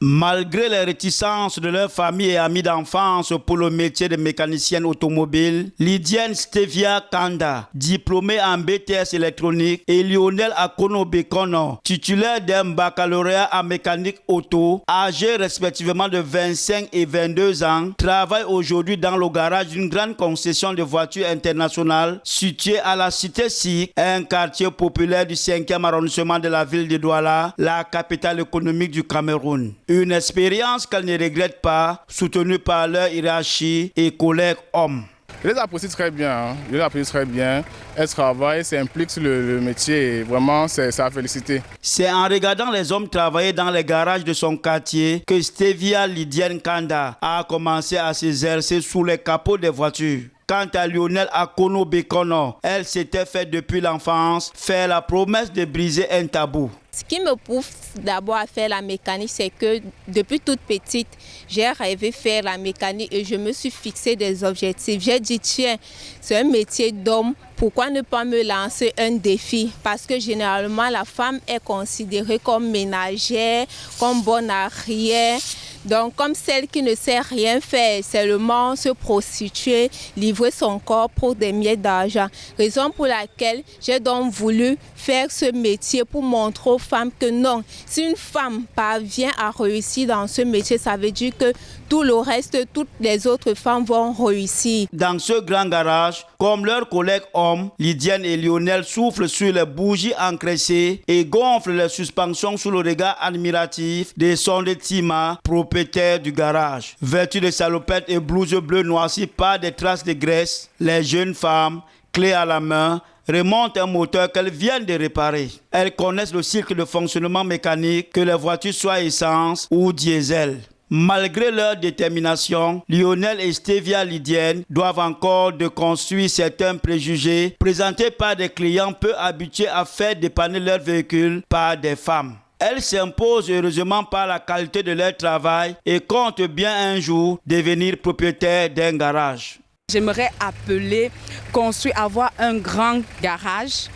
Malgré les réticences de leur famille et amis d'enfance pour le métier de mécanicienne automobile, Lydienne Stevia Kanda, diplômée en BTS électronique, et Lionel Akono Bekono, titulaire d'un baccalauréat en mécanique auto, âgés respectivement de 25 et 22 ans, travaillent aujourd'hui dans le garage d'une grande concession de voitures internationales située à la cité Sikh, un quartier populaire du 5e arrondissement de la ville de Douala, la capitale économique du Cameroun. Une expérience qu'elle ne regrette pas, soutenue par leur hiérarchie et collègues hommes. Je les apprécie très bien, Elles travaillent, s'impliquent sur le métier et vraiment c'est à féliciter. C'est en regardant les hommes travailler dans les garages de son quartier que Stevia Lydienne Kanda a commencé à s'exercer sous les capots des voitures. Quant à Lionel Akono Bekono, elle s'était fait depuis l'enfance faire la promesse de briser un tabou. Ce qui me pousse d'abord à faire la mécanique, c'est que depuis toute petite, j'ai rêvé de faire la mécanique et je me suis fixé des objectifs. J'ai dit, tiens, c'est un métier d'homme, pourquoi ne pas me lancer un défi? Parce que généralement, la femme est considérée comme ménagère, comme bonne à rien. Donc, comme celle qui ne sait rien faire, seulement se prostituer, livrer son corps pour des miettes d'argent. Raison pour laquelle j'ai donc voulu faire ce métier pour montrer aux femmes que non, si une femme parvient à réussir dans ce métier, ça veut dire que tout le reste, toutes les autres femmes vont réussir. Dans ce grand garage, comme leurs collègues hommes, Lydienne et Lionel soufflent sur les bougies encrassées et gonflent les suspensions sous le regard admiratif des sons de Tima, propriétaire du garage. Vêtues de salopettes et blouses bleues noircies par des traces de graisse, les jeunes femmes, clés à la main, remontent un moteur qu'elles viennent de réparer. Elles connaissent le cycle de fonctionnement mécanique, que les voitures soient essence ou diesel. Malgré leur détermination, Lionel et Stevia Lydienne doivent encore déconstruire certains préjugés présentés par des clients peu habitués à faire dépanner leur véhicule par des femmes. Elles s'imposent heureusement par la qualité de leur travail et comptent bien un jour devenir propriétaires d'un garage. J'aimerais avoir un grand garage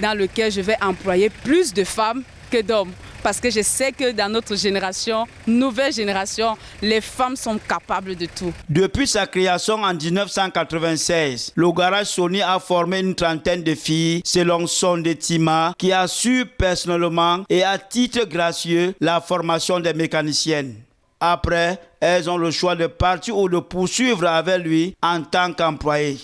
dans lequel je vais employer plus de femmes que d'hommes. Parce que je sais que dans notre génération, nouvelle génération, les femmes sont capables de tout. Depuis sa création en 1996, le garage Sony a formé une trentaine de filles, selon Son de Tima, qui assure personnellement et à titre gracieux la formation des mécaniciennes. Après, elles ont le choix de partir ou de poursuivre avec lui en tant qu'employées.